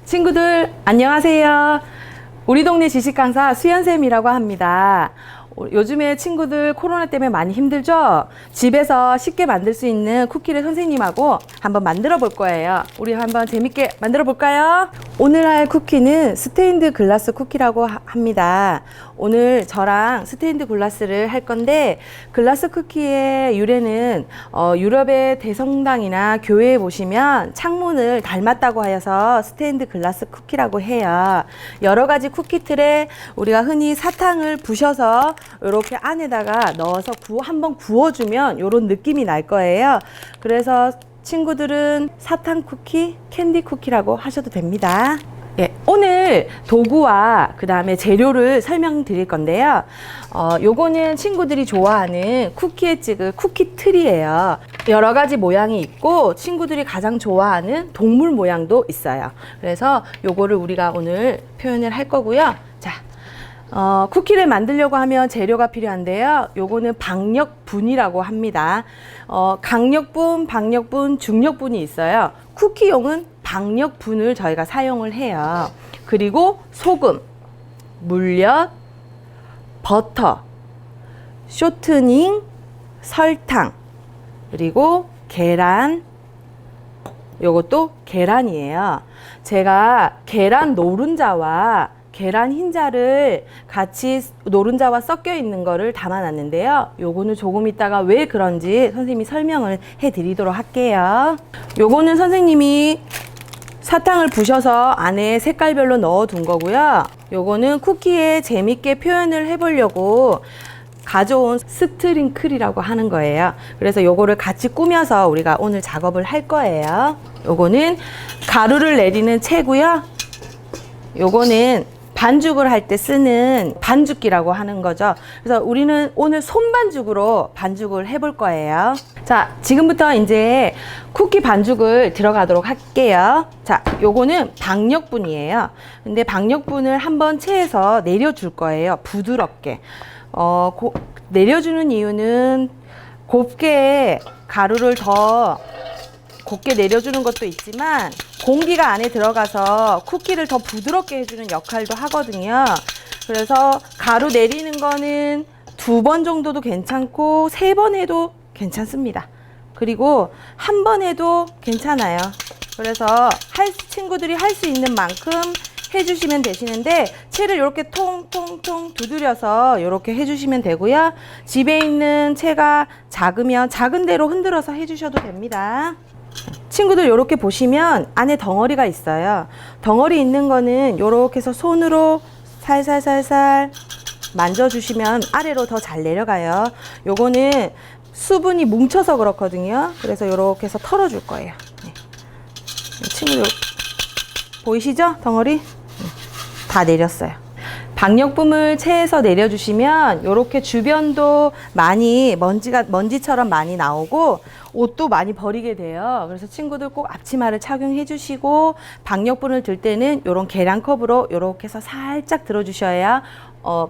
친구들 안녕하세요. 우리 동네 지식강사 수연쌤이라고 합니다. 요즘에 친구들 코로나 때문에 많이 힘들죠? 집에서 쉽게 만들 수 있는 쿠키를 선생님하고 한번 만들어 볼 거예요. 우리 한번 재밌게 만들어 볼까요? 오늘 할 쿠키는 스테인드 글라스 쿠키라고 합니다. 오늘 저랑 스테인드 글라스를 할 건데, 글라스 쿠키의 유래는 유럽의 대성당이나 교회에 보시면 창문을 닮았다고 하여서 스테인드 글라스 쿠키라고 해요. 여러 가지 쿠키 틀에 우리가 흔히 사탕을 부셔서 이렇게 안에다가 넣어서 한번 구워주면 이런 느낌이 날 거예요. 그래서 친구들은 사탕 쿠키, 캔디 쿠키라고 하셔도 됩니다. 예, 오늘 도구와 그 다음에 재료를 설명드릴 건데요. 요거는 친구들이 좋아하는 쿠키에 찍을 쿠키 틀이에요. 여러 가지 모양이 있고 친구들이 가장 좋아하는 동물 모양도 있어요. 그래서 요거를 우리가 오늘 표현을 할 거고요. 자, 쿠키를 만들려고 하면 재료가 필요한데요. 요거는 박력분이라고 합니다. 강력분, 박력분, 중력분이 있어요. 쿠키용은 박력분을 저희가 사용을 해요. 그리고 소금, 물엿, 버터, 쇼트닝, 설탕, 그리고 계란, 요것도 계란이에요. 제가 계란 노른자와 계란 흰자를 같이 노른자와 섞여 있는 거를 담아 놨는데요. 요거는 조금 있다가 왜 그런지 선생님이 설명을 해 드리도록 할게요. 요거는 선생님이 사탕을 부셔서 안에 색깔별로 넣어 둔 거고요. 요거는 쿠키에 재밌게 표현을 해 보려고 가져온 스트링클이라고 하는 거예요. 그래서 요거를 같이 꾸며서 우리가 오늘 작업을 할 거예요. 요거는 가루를 내리는 채고요. 요거는 반죽을 할 때 쓰는 반죽기라고 하는 거죠. 그래서 우리는 오늘 손반죽으로 반죽을 해볼 거예요. 자, 지금부터 이제 쿠키 반죽을 들어가도록 할게요. 자, 요거는 박력분이에요. 근데 박력분을 한번 체에서 내려줄 거예요. 부드럽게. 내려주는 이유는 곱게 가루를 더 곱게 내려주는 것도 있지만 공기가 안에 들어가서 쿠키를 더 부드럽게 해주는 역할도 하거든요. 그래서 가루 내리는 거는 2번 정도도 괜찮고 3번 해도 괜찮습니다. 그리고 한 번 해도 괜찮아요. 그래서 친구들이 할 수 있는 만큼 해주시면 되시는데, 채를 이렇게 통통통 두드려서 이렇게 해주시면 되고요. 집에 있는 채가 작으면 작은 대로 흔들어서 해주셔도 됩니다. 친구들 이렇게 보시면 안에 덩어리가 있어요. 덩어리 있는 거는 이렇게 해서 손으로 살살살살 만져주시면 아래로 더 잘 내려가요. 요거는 수분이 뭉쳐서 그렇거든요. 그래서 이렇게 해서 털어줄 거예요. 네. 친구들 보이시죠? 덩어리? 다 내렸어요. 박력분을 체에서 내려주시면 이렇게 주변도 많이 먼지처럼 많이 나오고 옷도 많이 버리게 돼요. 그래서 친구들 꼭 앞치마를 착용해 주시고, 박력분을 들 때는 이런 계량컵으로 이렇게 해서 살짝 들어주셔야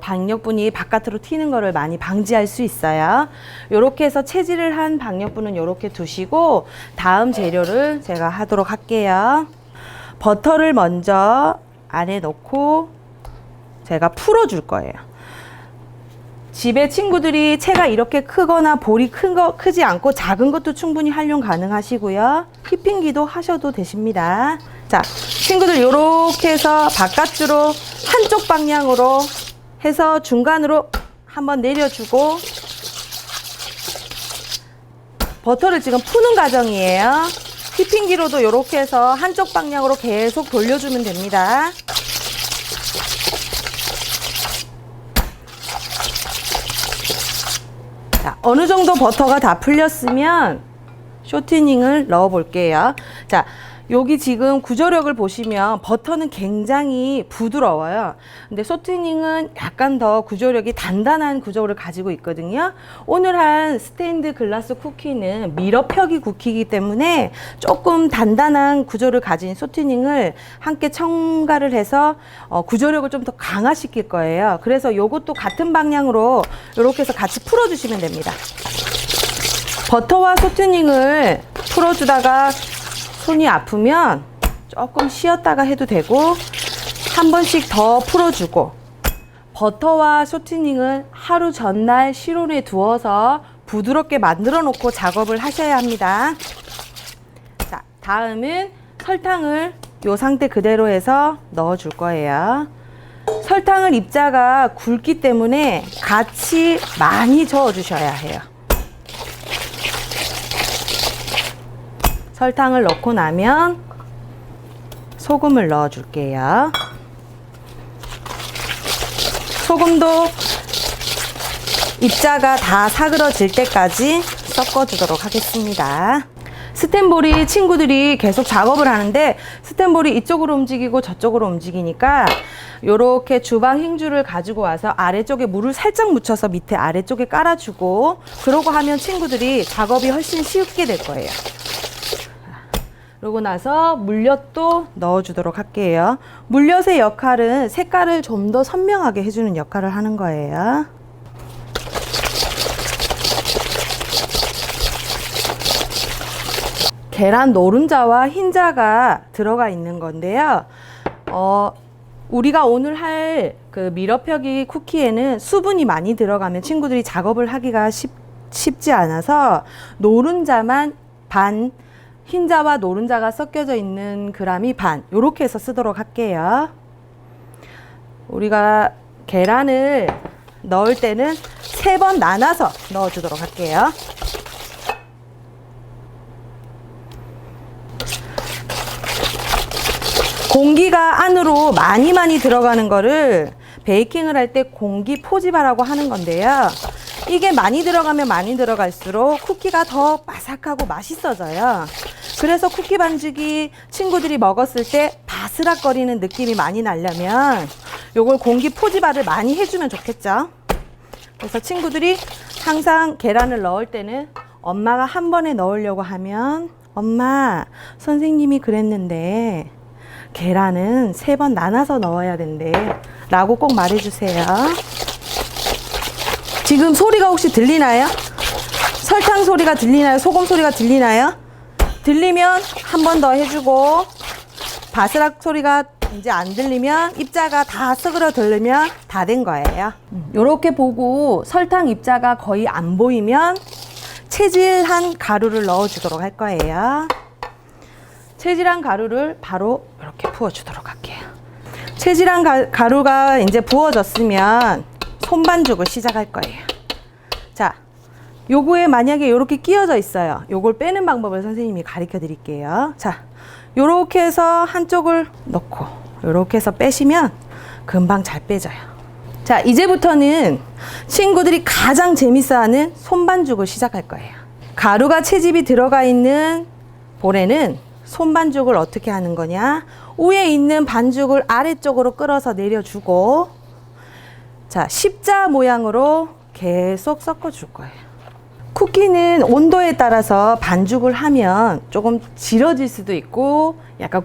박력분이 바깥으로 튀는 거를 많이 방지할 수 있어요. 이렇게 해서 채질을 한 박력분은 이렇게 두시고, 다음 재료를 제가 하도록 할게요. 버터를 먼저 안에 넣고 제가 풀어줄 거예요. 집에 친구들이 채가 이렇게 크거나 볼이 크지 않고 작은 것도 충분히 활용 가능하시고요. 휘핑기도 하셔도 되십니다. 자, 친구들 이렇게 해서 바깥으로 한쪽 방향으로 해서 중간으로 한번 내려주고, 버터를 지금 푸는 과정이에요. 휘핑기로도 이렇게 해서 한쪽 방향으로 계속 돌려주면 됩니다. 자, 어느 정도 버터가 다 풀렸으면 쇼트닝을 넣어 볼게요. 자, 여기 지금 구조력을 보시면 버터는 굉장히 부드러워요. 근데 소트닝은 약간 더 구조력이 단단한 구조를 가지고 있거든요. 오늘 한 스테인드 글라스 쿠키는 밀어펴기 쿠키이기 때문에 조금 단단한 구조를 가진 소트닝을 함께 첨가를 해서 구조력을 좀 더 강화시킬 거예요. 그래서 요것도 같은 방향으로 이렇게 해서 같이 풀어주시면 됩니다. 버터와 소트닝을 풀어주다가 손이 아프면 조금 쉬었다가 해도 되고, 한 번씩 더 풀어주고, 버터와 소트닝은 하루 전날 실온에 두어서 부드럽게 만들어 놓고 작업을 하셔야 합니다. 자, 다음은 설탕을 이 상태 그대로 해서 넣어 줄 거예요. 설탕을 입자가 굵기 때문에 같이 많이 저어 주셔야 해요. 설탕을 넣고 나면 소금을 넣어 줄게요. 소금도 입자가 다 사그러질 때까지 섞어 주도록 하겠습니다. 스텐볼이 친구들이 계속 작업을 하는데 스텐볼이 이쪽으로 움직이고 저쪽으로 움직이니까 요렇게 주방 행주를 가지고 와서 아래쪽에 물을 살짝 묻혀서 밑에 아래쪽에 깔아주고, 그러고 하면 친구들이 작업이 훨씬 쉽게 될 거예요. 그러고 나서 물엿도 넣어주도록 할게요. 물엿의 역할은 색깔을 좀 더 선명하게 해주는 역할을 하는 거예요. 계란 노른자와 흰자가 들어가 있는 건데요. 우리가 오늘 할 그 밀어펴기 쿠키에는 수분이 많이 들어가면 친구들이 작업을 하기가 쉽지 않아서 노른자만 반, 흰자와 노른자가 섞여져 있는 그램이 반, 요렇게 해서 쓰도록 할게요. 우리가 계란을 넣을 때는 3번 나눠서 넣어 주도록 할게요. 공기가 안으로 많이 들어가는 거를 베이킹을 할 때 공기 포집하라고 하는 건데요. 이게 많이 들어가면 많이 들어갈수록 쿠키가 더 바삭하고 맛있어져요. 그래서 쿠키 반죽이 친구들이 먹었을 때 바스락거리는 느낌이 많이 나려면 요걸 공기 포집알을 많이 해주면 좋겠죠. 그래서 친구들이 항상 계란을 넣을 때는 엄마가 한 번에 넣으려고 하면 엄마, 선생님이 그랬는데 계란은 3번 나눠서 넣어야 된대 라고 꼭 말해주세요. 지금 소리가 혹시 들리나요? 설탕 소리가 들리나요? 소금 소리가 들리나요? 들리면 한 번 더 해주고, 바스락 소리가 이제 안 들리면, 입자가 다 썩으러 들리면 다 된 거예요. 요렇게 보고 설탕 입자가 거의 안 보이면 채질한 가루를 넣어 주도록 할 거예요. 채질한 가루를 바로 이렇게 부어 주도록 할게요. 채질한 가루가 이제 부어졌으면 손반죽을 시작할 거예요. 자, 요거에 만약에 이렇게 끼어져 있어요. 요걸 빼는 방법을 선생님이 가르쳐 드릴게요. 자, 요렇게 해서 한쪽을 넣고 요렇게 해서 빼시면 금방 잘 빼져요. 자, 이제부터는 친구들이 가장 재밌어하는 손반죽을 시작할 거예요. 가루가 채집이 들어가 있는 볼에는 손반죽을 어떻게 하는 거냐, 위에 있는 반죽을 아래쪽으로 끌어서 내려주고, 자, 십자 모양으로 계속 섞어 줄 거예요. 쿠키는 온도에 따라서 반죽을 하면 조금 질어질 수도 있고 약간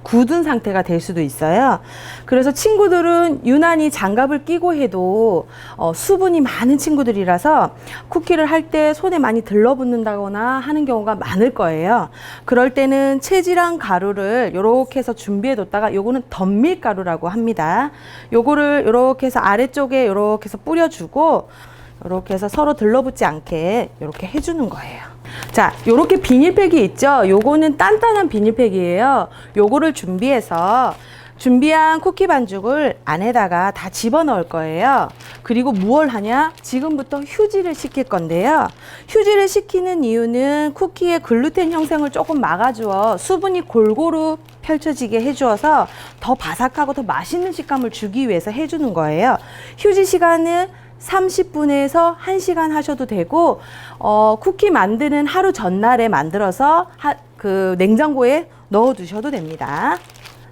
굳은 상태가 될 수도 있어요. 그래서 친구들은 유난히 장갑을 끼고 해도 수분이 많은 친구들이라서 쿠키를 할 때 손에 많이 들러붙는다거나 하는 경우가 많을 거예요. 그럴 때는 채질한 가루를 이렇게 해서 준비해 뒀다가, 요거는 덧밀가루라고 합니다. 요거를 이렇게 해서 아래쪽에 이렇게 해서 뿌려주고, 이렇게 해서 서로 들러붙지 않게 이렇게 해주는 거예요. 자, 요렇게 비닐팩이 있죠? 요거는 단단한 비닐팩이에요. 요거를 준비해서 준비한 쿠키 반죽을 안에다가 다 집어넣을 거예요. 그리고 무얼 하냐? 지금부터 휴지를 식힐 건데요. 휴지를 식히는 이유는 쿠키의 글루텐 형성을 조금 막아주어 수분이 골고루 펼쳐지게 해주어서 더 바삭하고 더 맛있는 식감을 주기 위해서 해주는 거예요. 휴지 시간은 30분에서 1시간 하셔도 되고, 쿠키 만드는 하루 전날에 만들어서 그 냉장고에 넣어 두셔도 됩니다.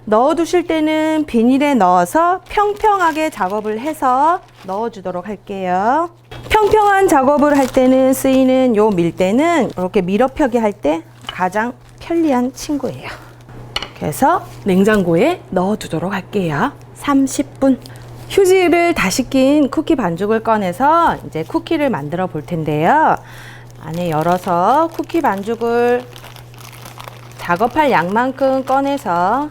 넣어 두실 때는 비닐에 넣어서 평평하게 작업을 해서 넣어 주도록 할게요. 평평한 작업을 할 때는 쓰이는 요 밀대는 이렇게 밀어펴기 할 때 가장 편리한 친구예요. 그래서 냉장고에 넣어 두도록 할게요. 30분. 휴지를 다 씻긴 쿠키 반죽을 꺼내서 이제 쿠키를 만들어 볼 텐데요. 안에 열어서 쿠키 반죽을 작업할 양만큼 꺼내서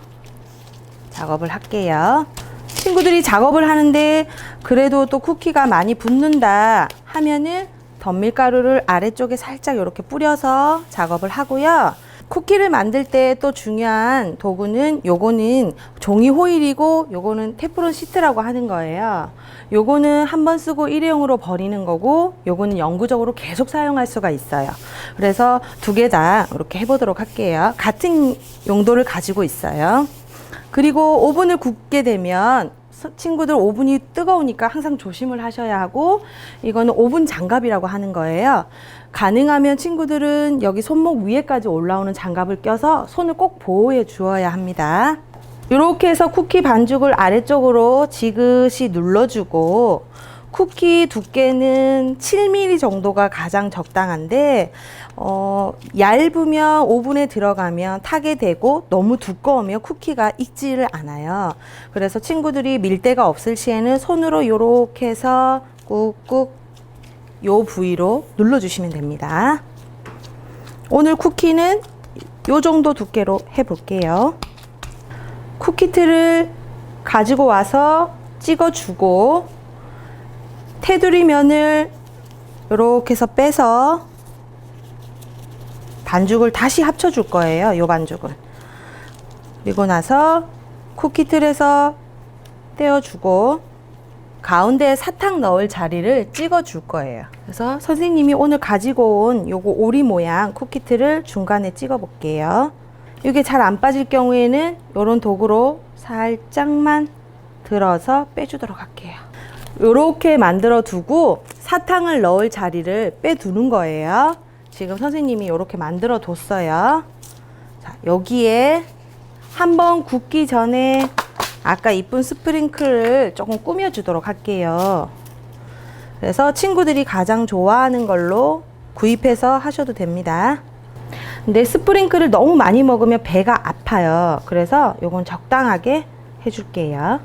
작업을 할게요. 친구들이 작업을 하는데 그래도 또 쿠키가 많이 붙는다 하면은 덧밀가루를 아래쪽에 살짝 이렇게 뿌려서 작업을 하고요. 쿠키를 만들 때 또 중요한 도구는 요거는 종이 호일이고 요거는 테프론 시트라고 하는 거예요. 요거는 한번 쓰고 일회용으로 버리는 거고 요거는 영구적으로 계속 사용할 수가 있어요. 그래서 두 개 다 이렇게 해보도록 할게요. 같은 용도를 가지고 있어요. 그리고 오븐을 굽게 되면 친구들 오븐이 뜨거우니까 항상 조심을 하셔야 하고 이거는 오븐 장갑이라고 하는 거예요. 가능하면 친구들은 여기 손목 위에까지 올라오는 장갑을 껴서 손을 꼭 보호해 주어야 합니다. 이렇게 해서 쿠키 반죽을 아래쪽으로 지그시 눌러주고 쿠키 두께는 7mm 정도가 가장 적당한데 얇으면 오븐에 들어가면 타게 되고 너무 두꺼우면 쿠키가 익지를 않아요. 그래서 친구들이 밀대가 없을 시에는 손으로 이렇게 해서 꾹꾹 요 부위로 눌러주시면 됩니다. 오늘 쿠키는 요 정도 두께로 해볼게요. 쿠키 틀을 가지고 와서 찍어주고 테두리 면을 이렇게 해서 빼서 반죽을 다시 합쳐줄 거예요. 요 반죽을. 그리고 나서 쿠키 틀에서 떼어주고 가운데에 사탕 넣을 자리를 찍어줄 거예요. 그래서 선생님이 오늘 가지고 온 요거 오리 모양 쿠키 틀을 중간에 찍어 볼게요. 이게 잘 안 빠질 경우에는 요런 도구로 살짝만 들어서 빼주도록 할게요. 요렇게 만들어 두고 사탕을 넣을 자리를 빼두는 거예요. 지금 선생님이 요렇게 만들어 뒀어요. 자, 여기에 한번 굽기 전에 아까 이쁜 스프링클을 조금 꾸며 주도록 할게요. 그래서 친구들이 가장 좋아하는 걸로 구입해서 하셔도 됩니다. 근데 스프링클을 너무 많이 먹으면 배가 아파요. 그래서 요건 적당하게 해줄게요.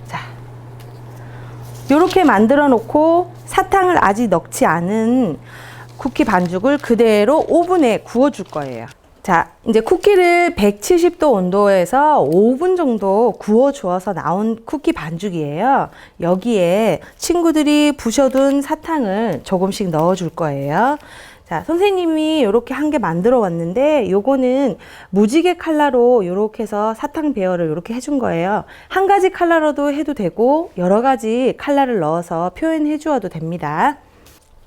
자, 요렇게 만들어 놓고 사탕을 아직 넣지 않은 쿠키 반죽을 그대로 오븐에 구워 줄 거예요. 자, 이제 쿠키를 170도 온도에서 5분 정도 구워 주어서 나온 쿠키 반죽이에요. 여기에 친구들이 부셔둔 사탕을 조금씩 넣어 줄 거예요. 자, 선생님이 이렇게 한 개 만들어 왔는데 요거는 무지개 컬러로 이렇게 해서 사탕 배열을 이렇게 해준 거예요. 한 가지 컬러로도 해도 되고 여러 가지 컬러를 넣어서 표현해 주어도 됩니다.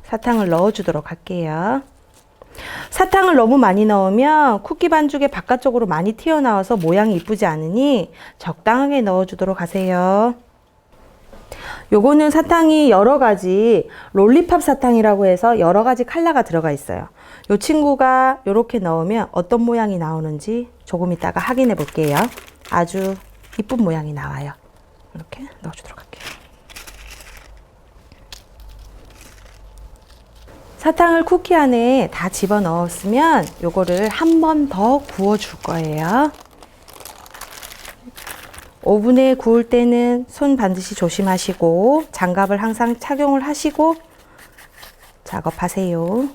사탕을 넣어 주도록 할게요. 사탕을 너무 많이 넣으면 쿠키 반죽의 바깥쪽으로 많이 튀어나와서 모양이 이쁘지 않으니 적당하게 넣어 주도록 하세요. 요거는 사탕이 여러 가지 롤리팝 사탕이라고 해서 여러 가지 컬러가 들어가 있어요. 요 친구가 이렇게 넣으면 어떤 모양이 나오는지 조금 이따가 확인해 볼게요. 아주 이쁜 모양이 나와요. 이렇게 넣어 주도록 할게요. 사탕을 쿠키 안에 다 집어 넣었으면 요거를 한 번 더 구워 줄 거예요. 오븐에 구울 때는 손 반드시 조심하시고 장갑을 항상 착용을 하시고 작업하세요.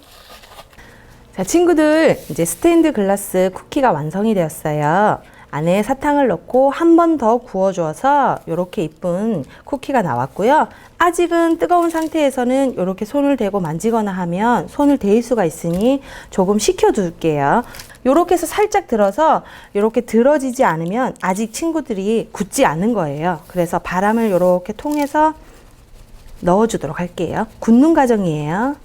자, 친구들 이제 스테인드 글라스 쿠키가 완성이 되었어요. 안에 사탕을 넣고 한 번 더 구워 주어서 이렇게 이쁜 쿠키가 나왔고요. 아직은 뜨거운 상태에서는 이렇게 손을 대고 만지거나 하면 손을 데일 수가 있으니 조금 식혀 둘게요. 이렇게 해서 살짝 들어서 이렇게 들어지지 않으면 아직 친구들이 굳지 않은 거예요. 그래서 바람을 이렇게 통해서 넣어 주도록 할게요. 굳는 과정이에요.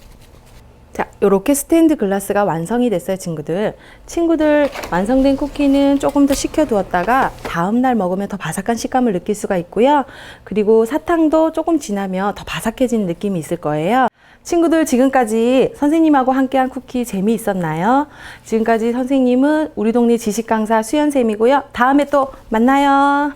자, 이렇게 스테인드 글라스가 완성이 됐어요, 친구들. 친구들 완성된 쿠키는 조금 더 식혀두었다가 다음날 먹으면 더 바삭한 식감을 느낄 수가 있고요. 그리고 사탕도 조금 지나면 더 바삭해지는 느낌이 있을 거예요. 친구들 지금까지 선생님하고 함께한 쿠키 재미있었나요? 지금까지 선생님은 우리 동네 지식 강사 수연쌤이고요. 다음에 또 만나요.